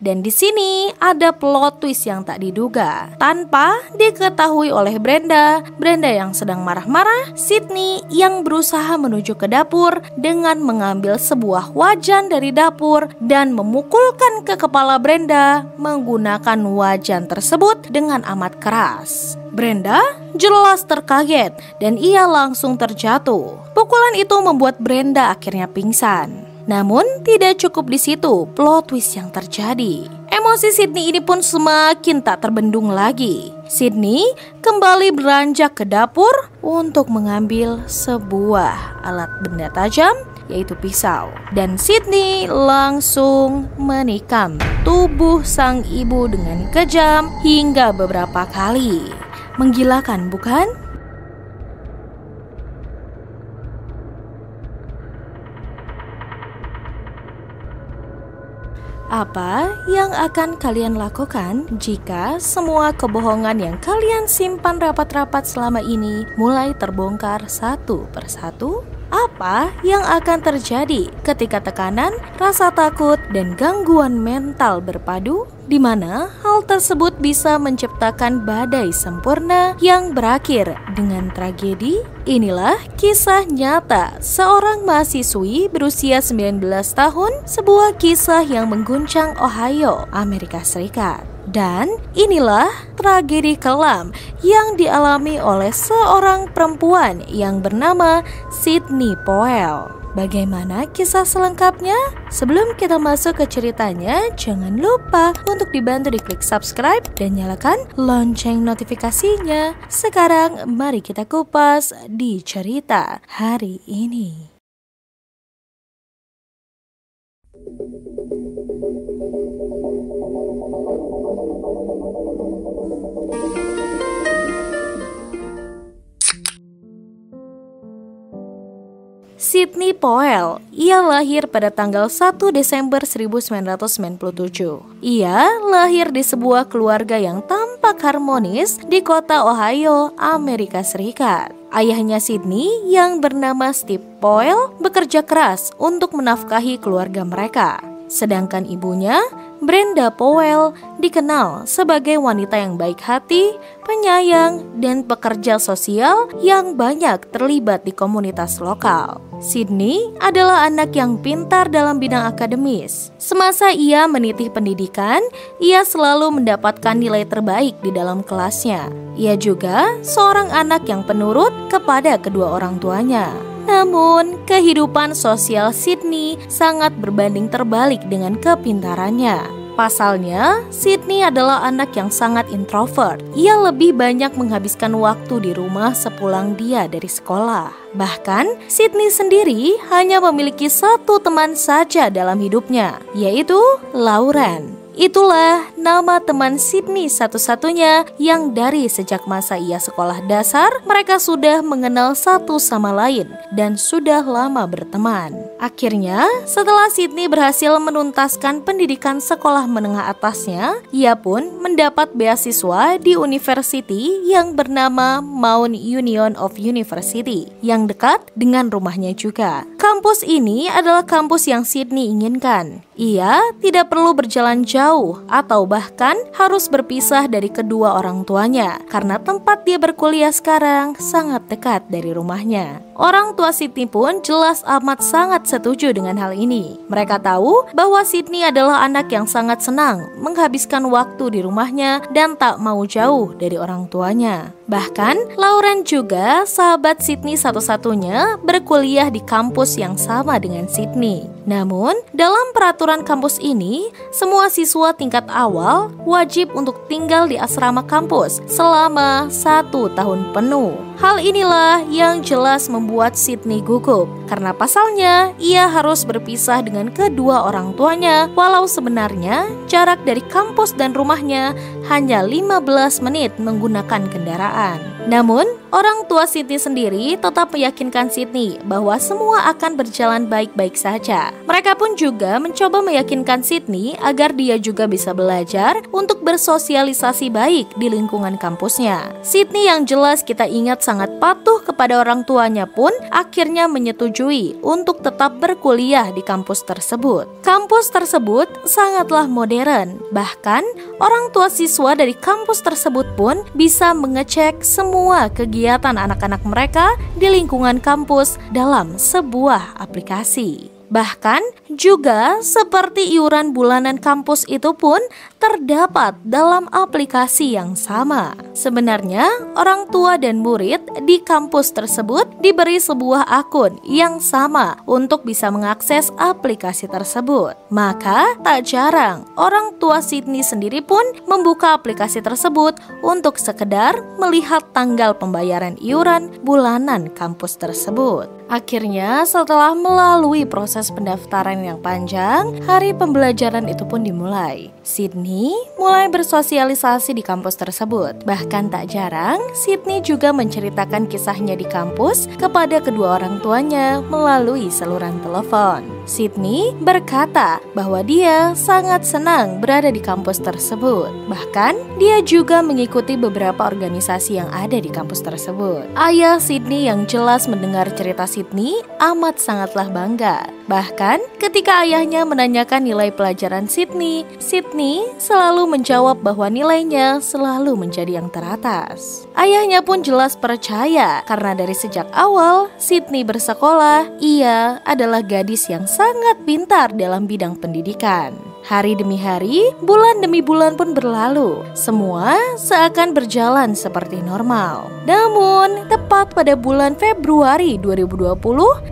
Dan di sini ada plot twist yang tak diduga. Tanpa diketahui oleh Brenda yang sedang marah-marah, Sydney yang berusaha menuju ke dapur dengan mengambil sebuah wajan dari dapur dan memukulkan ke kepala Brenda menggunakan wajan tersebut dengan amat keras. Brenda jelas terkaget dan ia langsung terjatuh. Pukulan itu membuat Brenda akhirnya pingsan. Namun tidak cukup di situ plot twist yang terjadi. Emosi Sydney ini pun semakin tak terbendung lagi. Sydney kembali beranjak ke dapur untuk mengambil sebuah alat benda tajam, yaitu pisau. Dan Sydney langsung menikam tubuh sang ibu dengan kejam hingga beberapa kali. Menggilakan, bukan? Apa yang akan kalian lakukan jika semua kebohongan yang kalian simpan rapat-rapat selama ini mulai terbongkar satu persatu? Apa yang akan terjadi ketika tekanan, rasa takut, dan gangguan mental berpadu? Di mana hal tersebut bisa menciptakan badai sempurna yang berakhir dengan tragedi? Inilah kisah nyata seorang mahasiswi berusia 19 tahun, sebuah kisah yang mengguncang Ohio, Amerika Serikat. Dan inilah tragedi kelam yang dialami oleh seorang perempuan yang bernama Sydney Powell. Bagaimana kisah selengkapnya? Sebelum kita masuk ke ceritanya, jangan lupa untuk dibantu diklik subscribe dan nyalakan lonceng notifikasinya. Sekarang mari kita kupas di cerita hari ini. Sydney Powell, ia lahir pada tanggal 1 Desember 1997. Ia lahir di sebuah keluarga yang tampak harmonis di kota Ohio, Amerika Serikat. Ayahnya Sydney yang bernama Steve Powell bekerja keras untuk menafkahi keluarga mereka. Sedangkan ibunya, Brenda Powell, dikenal sebagai wanita yang baik hati, penyayang, dan pekerja sosial yang banyak terlibat di komunitas lokal. Sydney adalah anak yang pintar dalam bidang akademis. Semasa ia meniti pendidikan, ia selalu mendapatkan nilai terbaik di dalam kelasnya. Ia juga seorang anak yang penurut kepada kedua orang tuanya. Namun, kehidupan sosial Sydney sangat berbanding terbalik dengan kepintarannya. Pasalnya, Sydney adalah anak yang sangat introvert. Ia lebih banyak menghabiskan waktu di rumah sepulang dia dari sekolah. Bahkan, Sydney sendiri hanya memiliki satu teman saja dalam hidupnya, yaitu Lauren. Itulah nama teman Sydney satu-satunya yang dari sejak masa ia sekolah dasar, mereka sudah mengenal satu sama lain dan sudah lama berteman. Akhirnya, setelah Sydney berhasil menuntaskan pendidikan sekolah menengah atasnya, ia pun mendapat beasiswa di university yang bernama Mount Union of University, yang dekat dengan rumahnya juga. Kampus ini adalah kampus yang Sydney inginkan. Ia tidak perlu berjalan jauh atau bahkan harus berpisah dari kedua orang tuanya karena tempat dia berkuliah sekarang sangat dekat dari rumahnya. Orang tua Sydney pun jelas amat sangat setuju dengan hal ini. Mereka tahu bahwa Sydney adalah anak yang sangat senang menghabiskan waktu di rumahnya dan tak mau jauh dari orang tuanya. Bahkan Lauren juga sahabat Sydney satu-satunya berkuliah di kampus yang sama dengan Sydney. Namun dalam peraturan kampus ini, semua siswa tingkat awal wajib untuk tinggal di asrama kampus selama 1 tahun penuh. Hal inilah yang jelas membuat Sydney gugup karena pasalnya ia harus berpisah dengan kedua orang tuanya walau sebenarnya jarak dari kampus dan rumahnya hanya 15 menit menggunakan kendaraan. Namun, orang tua Sydney sendiri tetap meyakinkan Sydney bahwa semua akan berjalan baik-baik saja. Mereka pun juga mencoba meyakinkan Sydney agar dia juga bisa belajar untuk bersosialisasi baik di lingkungan kampusnya. Sydney yang jelas kita ingat sangat patuh kepada orang tuanya pun akhirnya menyetujui untuk tetap berkuliah di kampus tersebut. Kampus tersebut sangatlah modern, bahkan orang tua siswa dari kampus tersebut pun bisa mengecek semua kegiatan anak-anak mereka di lingkungan kampus dalam sebuah aplikasi. Bahkan juga seperti iuran bulanan kampus itu pun terdapat dalam aplikasi yang sama. Sebenarnya orang tua dan murid di kampus tersebut diberi sebuah akun yang sama untuk bisa mengakses aplikasi tersebut. Maka tak jarang orang tua Sydney sendiri pun membuka aplikasi tersebut untuk sekedar melihat tanggal pembayaran iuran bulanan kampus tersebut. Akhirnya setelah melalui proses pendaftaran yang panjang, hari pembelajaran itu pun dimulai. Sydney mulai bersosialisasi di kampus tersebut. Bahkan tak jarang, Sydney juga menceritakan kisahnya di kampus kepada kedua orang tuanya melalui saluran telepon. Sydney berkata bahwa dia sangat senang berada di kampus tersebut. Bahkan, dia juga mengikuti beberapa organisasi yang ada di kampus tersebut. Ayah Sydney yang jelas mendengar cerita Sydney amat sangatlah bangga. Bahkan, ketika ayahnya menanyakan nilai pelajaran Sydney, Sydney selalu menjawab bahwa nilainya selalu menjadi yang teratas. Ayahnya pun jelas percaya karena dari sejak awal Sydney bersekolah, ia adalah gadis yang sangat pintar dalam bidang pendidikan. Hari demi hari, bulan demi bulan pun berlalu. Semua seakan berjalan seperti normal. Namun, tepat pada bulan Februari 2020,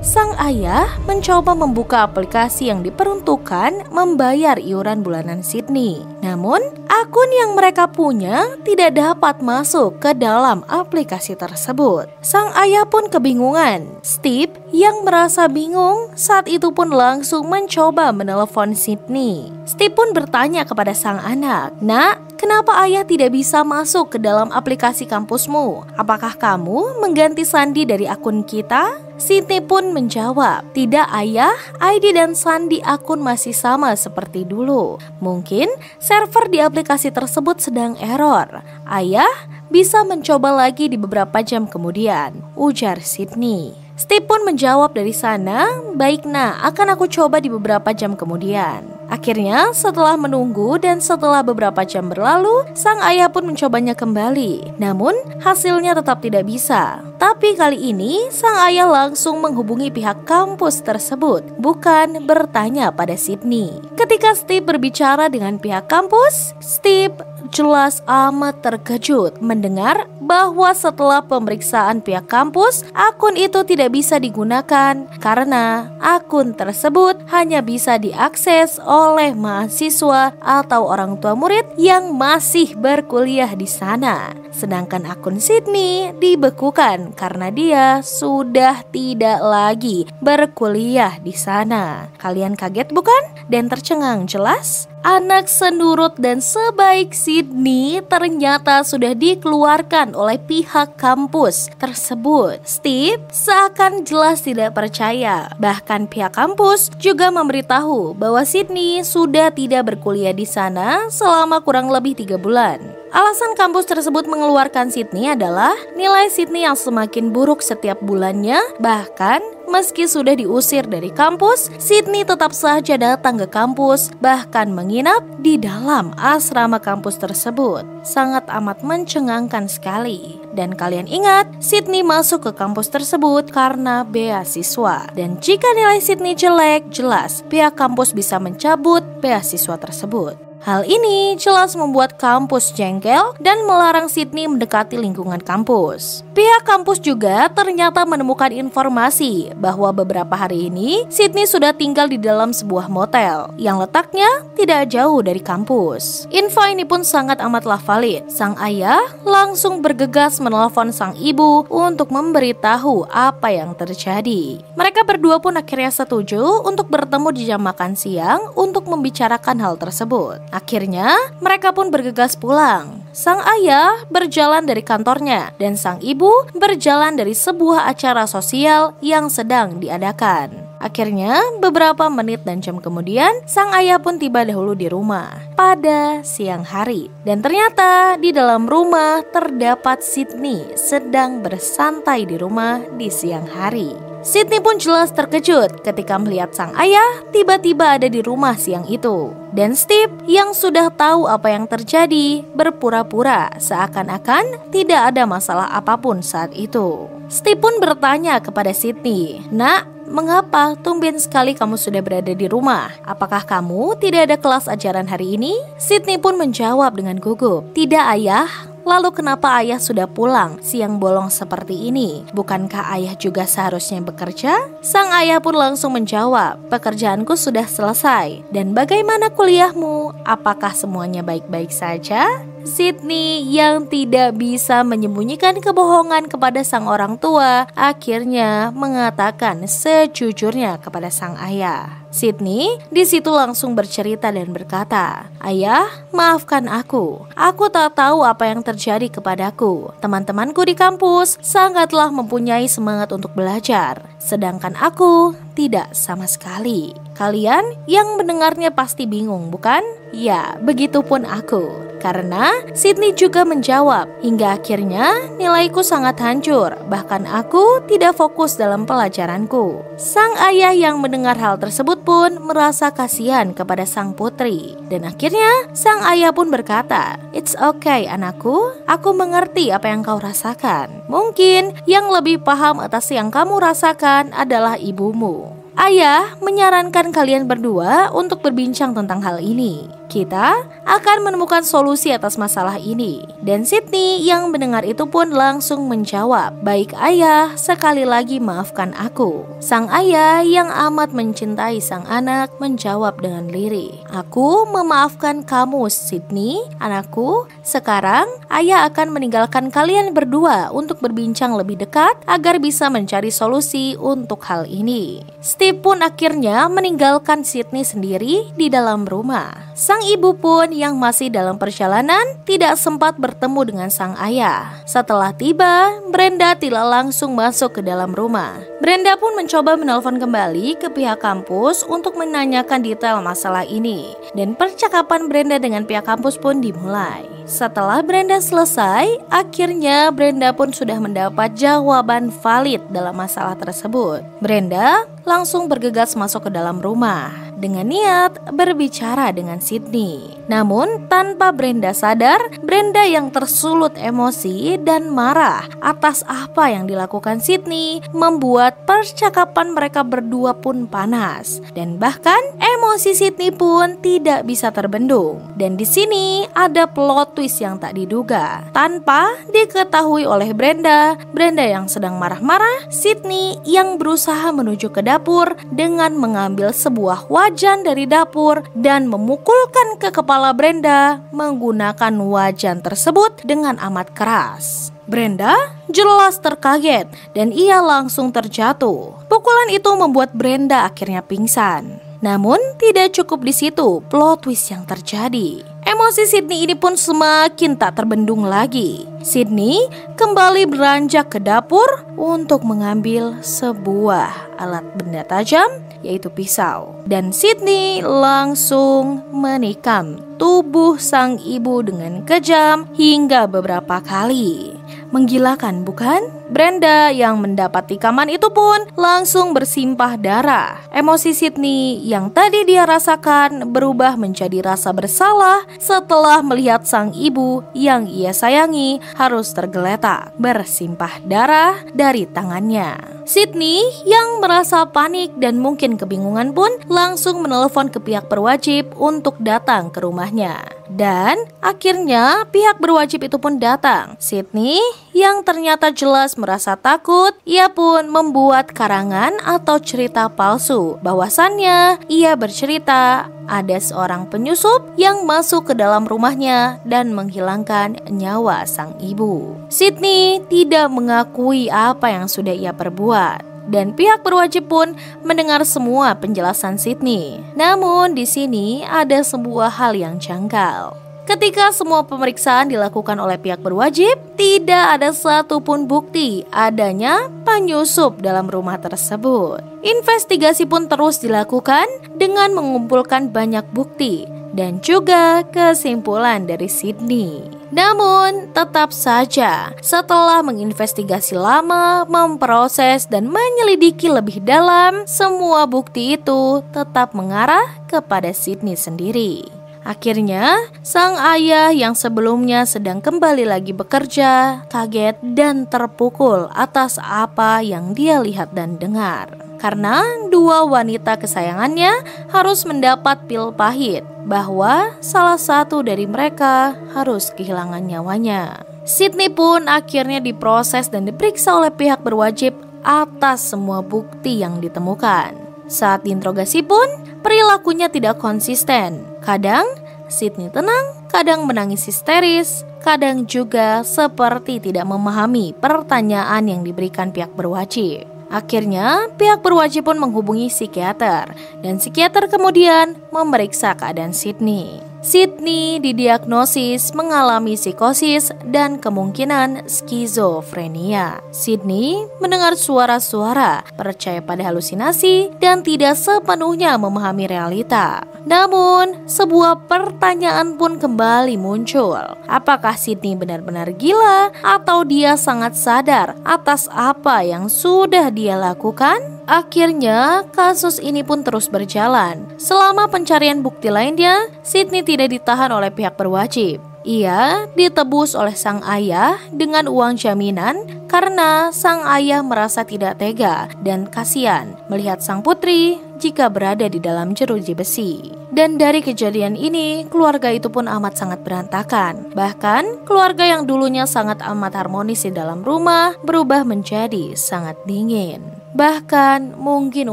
sang ayah mencoba membuka aplikasi yang diperuntukkan membayar iuran bulanan Sydney. Namun, akun yang mereka punya tidak dapat masuk ke dalam aplikasi tersebut. Sang ayah pun kebingungan. Steve yang merasa bingung saat itu pun langsung mencoba menelepon Sydney. Steve pun bertanya kepada sang anak, "Nak, kenapa ayah tidak bisa masuk ke dalam aplikasi kampusmu? Apakah kamu mengganti sandi dari akun kita?" Sydney pun menjawab, "Tidak ayah, ID dan sandi akun masih sama seperti dulu. Mungkin server di aplikasi tersebut sedang error. Ayah bisa mencoba lagi di beberapa jam kemudian," ujar Sydney. Steve pun menjawab dari sana, "Baik nak, akan aku coba di beberapa jam kemudian." Akhirnya setelah menunggu dan setelah beberapa jam berlalu, sang ayah pun mencobanya kembali. Namun hasilnya tetap tidak bisa. Tapi kali ini sang ayah langsung menghubungi pihak kampus tersebut, bukan bertanya pada Sydney. Ketika Steve berbicara dengan pihak kampus, Steve jelas amat terkejut mendengar bahwa setelah pemeriksaan pihak kampus, akun itu tidak bisa digunakan karena akun tersebut hanya bisa diakses oleh mahasiswa atau orang tua murid yang masih berkuliah di sana. Sedangkan akun Sydney dibekukan karena dia sudah tidak lagi berkuliah di sana. Kalian kaget bukan? Dan tercengang jelas? Anak senurut dan sebaik Sydney ternyata sudah dikeluarkan oleh pihak kampus tersebut. Steve seakan jelas tidak percaya. Bahkan pihak kampus juga memberitahu bahwa Sydney sudah tidak berkuliah di sana selama kurang lebih 3 bulan. Alasan kampus tersebut mengeluarkan Sydney adalah nilai Sydney yang semakin buruk setiap bulannya. Bahkan meski sudah diusir dari kampus, Sydney tetap saja datang ke kampus, bahkan menginap di dalam asrama kampus tersebut. Sangat amat mencengangkan sekali. Dan kalian ingat, Sydney masuk ke kampus tersebut karena beasiswa. Dan jika nilai Sydney jelek, jelas pihak kampus bisa mencabut beasiswa tersebut. Hal ini jelas membuat kampus jengkel dan melarang Sydney mendekati lingkungan kampus. Pihak kampus juga ternyata menemukan informasi bahwa beberapa hari ini Sydney sudah tinggal di dalam sebuah motel yang letaknya tidak jauh dari kampus. Info ini pun sangat amatlah valid. Sang ayah langsung bergegas menelpon sang ibu untuk memberitahu apa yang terjadi. Mereka berdua pun akhirnya setuju untuk bertemu di jam makan siang untuk membicarakan hal tersebut. Akhirnya, mereka pun bergegas pulang. Sang ayah berjalan dari kantornya dan sang ibu berjalan dari sebuah acara sosial yang sedang diadakan. Akhirnya, beberapa menit dan jam kemudian, sang ayah pun tiba dahulu di rumah pada siang hari. Dan ternyata di dalam rumah terdapat Sydney sedang bersantai di rumah di siang hari. Sydney pun jelas terkejut ketika melihat sang ayah tiba-tiba ada di rumah siang itu. Dan Steve yang sudah tahu apa yang terjadi berpura-pura seakan-akan tidak ada masalah apapun saat itu. Steve pun bertanya kepada Sydney, "Nak, mengapa tumben sekali kamu sudah berada di rumah? Apakah kamu tidak ada kelas ajaran hari ini?" Sydney pun menjawab dengan gugup, "Tidak ayah. Lalu kenapa ayah sudah pulang siang bolong seperti ini? Bukankah ayah juga seharusnya bekerja?" Sang ayah pun langsung menjawab, "Pekerjaanku sudah selesai. Dan bagaimana kuliahmu? Apakah semuanya baik-baik saja?" Sydney yang tidak bisa menyembunyikan kebohongan kepada sang orang tua akhirnya mengatakan sejujurnya kepada sang ayah. Sydney di situ langsung bercerita dan berkata, "Ayah, maafkan aku. Aku tak tahu apa yang terjadi kepadaku. Teman-temanku di kampus sangatlah mempunyai semangat untuk belajar, sedangkan aku tidak sama sekali. Kalian yang mendengarnya pasti bingung, bukan? Ya, begitupun aku." Karena Sydney juga menjawab, "Hingga akhirnya nilaiku sangat hancur, bahkan aku tidak fokus dalam pelajaranku." Sang ayah yang mendengar hal tersebut pun merasa kasihan kepada sang putri. Dan akhirnya sang ayah pun berkata, "It's okay anakku, aku mengerti apa yang kau rasakan. Mungkin yang lebih paham atas yang kamu rasakan adalah ibumu. Ayah menyarankan kalian berdua untuk berbincang tentang hal ini. Kita akan menemukan solusi atas masalah ini." Dan Sydney yang mendengar itu pun langsung menjawab, "Baik ayah, sekali lagi maafkan aku." Sang ayah yang amat mencintai sang anak menjawab dengan lirih, "Aku memaafkan kamu Sydney, anakku. Sekarang ayah akan meninggalkan kalian berdua untuk berbincang lebih dekat agar bisa mencari solusi untuk hal ini." Steve pun akhirnya meninggalkan Sydney sendiri di dalam rumah. Sang ibu pun yang masih dalam perjalanan tidak sempat bertemu dengan sang ayah. Setelah tiba, Brenda tidak langsung masuk ke dalam rumah. Brenda pun mencoba menelpon kembali ke pihak kampus untuk menanyakan detail masalah ini. Dan percakapan Brenda dengan pihak kampus pun dimulai. Setelah Brenda selesai, akhirnya Brenda pun sudah mendapat jawaban valid dalam masalah tersebut. Brenda langsung bergegas masuk ke dalam rumah dengan niat berbicara dengan Sydney. Namun tanpa Brenda sadar, Brenda yang tersulut emosi dan marah atas apa yang dilakukan Sydney membuat percakapan mereka berdua pun panas. Dan bahkan emosi Sydney pun tidak bisa terbendung. Dan di sini ada plot twist yang tak diduga. Tanpa diketahui oleh Brenda, Brenda yang sedang marah-marah, Sydney yang berusaha menuju ke dapur dengan mengambil sebuah wajan dari dapur dan memukulkan ke kepala Brenda menggunakan wajan tersebut dengan amat keras. Brenda jelas terkaget dan ia langsung terjatuh. Pukulan itu membuat Brenda akhirnya pingsan. Namun tidak cukup di situ plot twist yang terjadi. Emosi Sydney ini pun semakin tak terbendung lagi. Sydney kembali beranjak ke dapur untuk mengambil sebuah alat benda tajam, yaitu pisau. Dan Sydney langsung menikam tubuh sang ibu dengan kejam hingga beberapa kali. Menggilakan bukan? Brenda yang mendapat tikaman itu pun langsung bersimpah darah. Emosi Sydney yang tadi dia rasakan berubah menjadi rasa bersalah setelah melihat sang ibu yang ia sayangi harus tergeletak bersimpah darah dari tangannya. Sydney yang merasa panik dan mungkin kebingungan pun langsung menelpon ke pihak berwajib untuk datang ke rumahnya. Dan akhirnya pihak berwajib itu pun datang. Sydney yang ternyata jelas merasa takut, ia pun membuat karangan atau cerita palsu bahwasannya ia bercerita ada seorang penyusup yang masuk ke dalam rumahnya dan menghilangkan nyawa sang ibu. Sydney tidak mengakui apa yang sudah ia perbuat. dan pihak berwajib pun mendengar semua penjelasan Sydney. Namun di sini ada sebuah hal yang janggal. Ketika semua pemeriksaan dilakukan oleh pihak berwajib, tidak ada satupun bukti adanya penyusup dalam rumah tersebut. Investigasi pun terus dilakukan dengan mengumpulkan banyak bukti dan juga kesimpulan dari Sydney. Namun, tetap saja setelah menginvestigasi lama, memproses dan menyelidiki lebih dalam, semua bukti itu tetap mengarah kepada Sydney sendiri. Akhirnya, sang ayah yang sebelumnya sedang kembali lagi bekerja, kaget dan terpukul atas apa yang dia lihat dan dengar. Karena dua wanita kesayangannya harus mendapat pil pahit bahwa salah satu dari mereka harus kehilangan nyawanya. Sydney pun akhirnya diproses dan diperiksa oleh pihak berwajib atas semua bukti yang ditemukan. Saat diinterogasi pun, perilakunya tidak konsisten. Kadang Sydney tenang, kadang menangis histeris, kadang juga seperti tidak memahami pertanyaan yang diberikan pihak berwajib. Akhirnya, pihak berwajib pun menghubungi psikiater, dan psikiater kemudian memeriksa keadaan Sydney. Sydney didiagnosis mengalami psikosis dan kemungkinan skizofrenia. Sydney mendengar suara-suara, percaya pada halusinasi, dan tidak sepenuhnya memahami realita. Namun, sebuah pertanyaan pun kembali muncul. Apakah Sydney benar-benar gila atau dia sangat sadar atas apa yang sudah dia lakukan? Akhirnya, kasus ini pun terus berjalan. Selama pencarian bukti lainnya, Sydney tidak ditahan oleh pihak berwajib. Ia ditebus oleh sang ayah dengan uang jaminan karena sang ayah merasa tidak tega dan kasihan melihat sang putri jika berada di dalam jeruji besi. Dan dari kejadian ini, keluarga itu pun amat sangat berantakan. Bahkan, keluarga yang dulunya sangat amat harmonis di dalam rumah berubah menjadi sangat dingin. Bahkan mungkin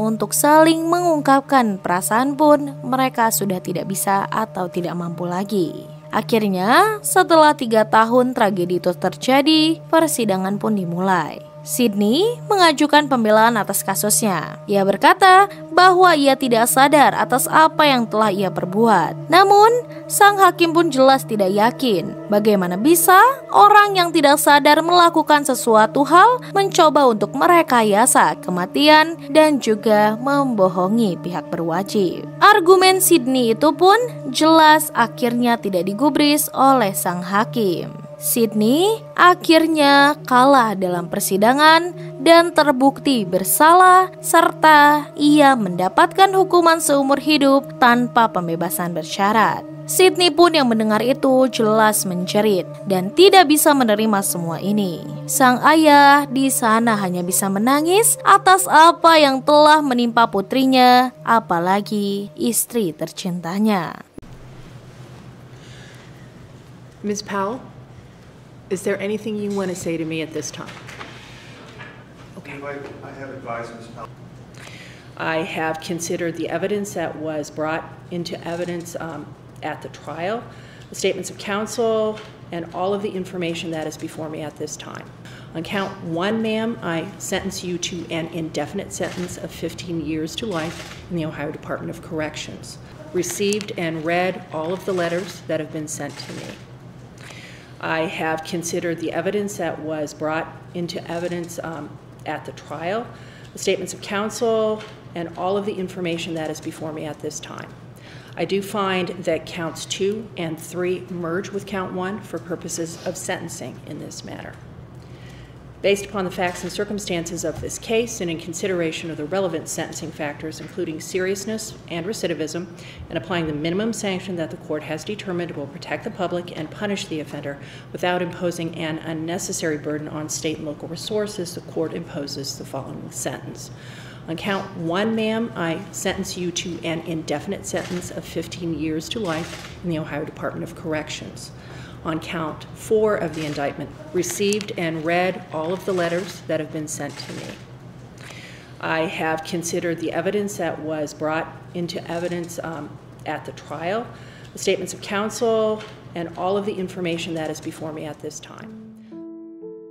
untuk saling mengungkapkan perasaan pun mereka sudah tidak bisa atau tidak mampu lagi. Akhirnya setelah 3 tahun tragedi itu terjadi, persidangan pun dimulai. Sydney mengajukan pembelaan atas kasusnya. Ia berkata bahwa ia tidak sadar atas apa yang telah ia perbuat. Namun, sang hakim pun jelas tidak yakin bagaimana bisa orang yang tidak sadar melakukan sesuatu hal mencoba untuk merekayasa kematian dan juga membohongi pihak berwajib. Argumen Sydney itu pun jelas akhirnya tidak digubris oleh sang hakim. Sydney akhirnya kalah dalam persidangan dan terbukti bersalah serta ia mendapatkan hukuman seumur hidup tanpa pembebasan bersyarat. Sydney pun yang mendengar itu jelas menjerit dan tidak bisa menerima semua ini. Sang ayah di sana hanya bisa menangis atas apa yang telah menimpa putrinya, apalagi istri tercintanya. Ms. Powell? Is there anything you want to say to me at this time? Okay. I have advised Ms. Powell. I have considered the evidence that was brought into evidence at the trial, the statements of counsel, and all of the information that is before me at this time. On count 1, ma'am, I sentence you to an indefinite sentence of 15 years to life in the Ohio Department of Corrections. Received and read all of the letters that have been sent to me. I have considered the evidence that was brought into evidence at the trial, the statements of counsel, and all of the information that is before me at this time. I do find that counts 2 and 3 merge with count 1 for purposes of sentencing in this matter. Based upon the facts and circumstances of this case and in consideration of the relevant sentencing factors, including seriousness and recidivism, and applying the minimum sanction that the court has determined will protect the public and punish the offender without imposing an unnecessary burden on state and local resources, the court imposes the following sentence. On count 1, ma'am, I sentence you to an indefinite sentence of 15 years to life in the Ohio Department of Corrections. On count 4 of the indictment, received and read all of the letters that have been sent to me. I have considered the evidence that was brought into evidence at the trial, the statements of counsel, and all of the information that is before me at this time.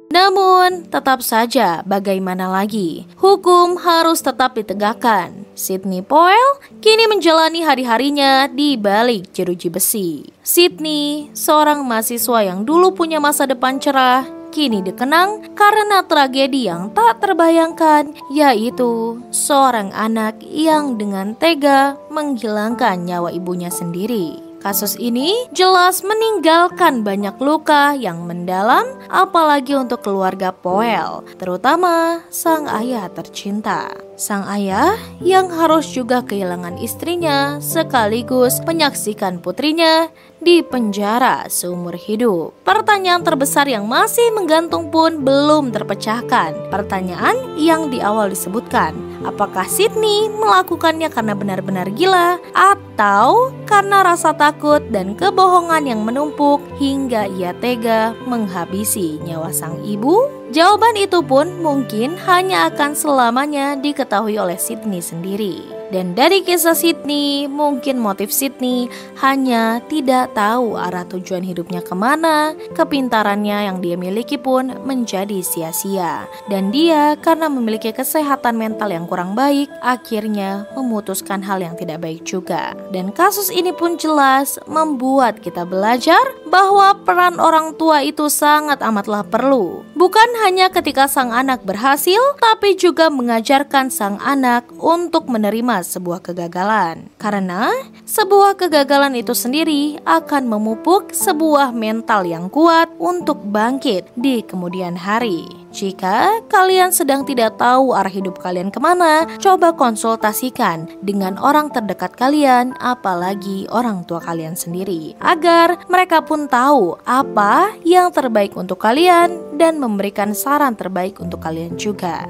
Namun, tetap saja bagaimana lagi, hukum harus tetap ditegakkan. Sidney Powell kini menjalani hari-harinya di balik jeruji besi. Sidney, seorang mahasiswa yang dulu punya masa depan cerah, kini dikenang karena tragedi yang tak terbayangkan, yaitu seorang anak yang dengan tega menghilangkan nyawa ibunya sendiri. Kasus ini jelas meninggalkan banyak luka yang mendalam, apalagi untuk keluarga Powell, terutama sang ayah tercinta. Sang ayah yang harus juga kehilangan istrinya sekaligus menyaksikan putrinya di penjara seumur hidup. Pertanyaan terbesar yang masih menggantung pun belum terpecahkan. Pertanyaan yang di awal disebutkan, apakah Sidney melakukannya karena benar-benar gila atau karena rasa takut dan kebohongan yang menumpuk hingga ia tega menghabisi nyawa sang ibu? Jawaban itu pun mungkin hanya akan selamanya diketahui oleh Sidney sendiri. Dan dari kisah Sidney, mungkin motif Sidney hanya tidak tahu arah tujuan hidupnya kemana. Kepintarannya yang dia miliki pun menjadi sia-sia. Dan dia karena memiliki kesehatan mental yang kurang baik, akhirnya memutuskan hal yang tidak baik juga. Dan kasus ini pun jelas membuat kita belajar bahwa peran orang tua itu sangat amatlah perlu. Bukan hanya ketika sang anak berhasil, tapi juga mengajarkan sang anak untuk menerima sebuah kegagalan. Karena sebuah kegagalan itu sendiri akan memupuk sebuah mental yang kuat untuk bangkit di kemudian hari. Jika kalian sedang tidak tahu arah hidup kalian kemana, coba konsultasikan dengan orang terdekat kalian, apalagi orang tua kalian sendiri, agar mereka pun tahu apa yang terbaik untuk kalian dan memberikan saran terbaik untuk kalian juga.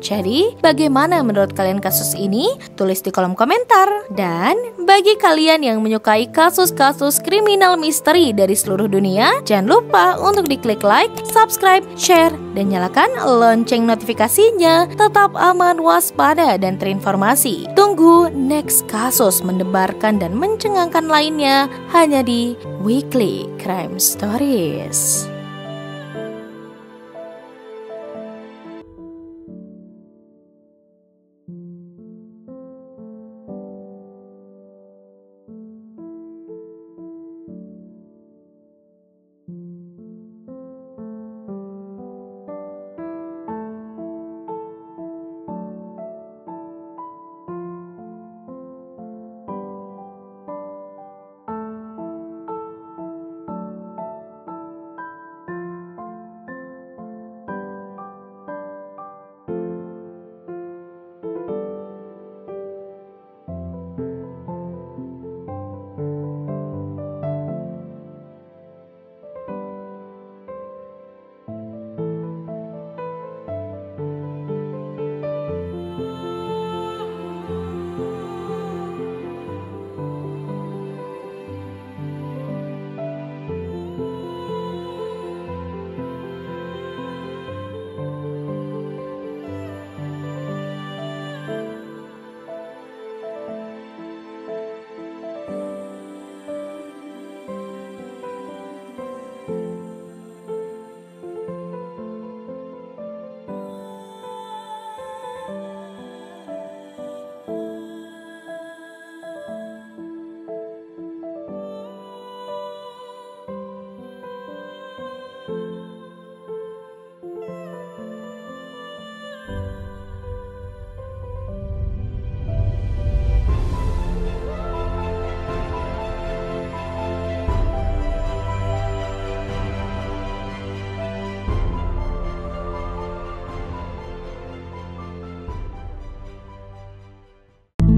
Jadi, bagaimana menurut kalian kasus ini? Tulis di kolom komentar. Dan bagi kalian yang menyukai kasus-kasus kriminal misteri dari seluruh dunia, jangan lupa untuk diklik like, subscribe, share, dan nyalakan lonceng notifikasinya. Tetap aman, waspada, dan terinformasi. Tunggu next kasus mendebarkan dan mencengangkan lainnya hanya di Weekly Crime Stories.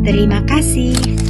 Terima kasih.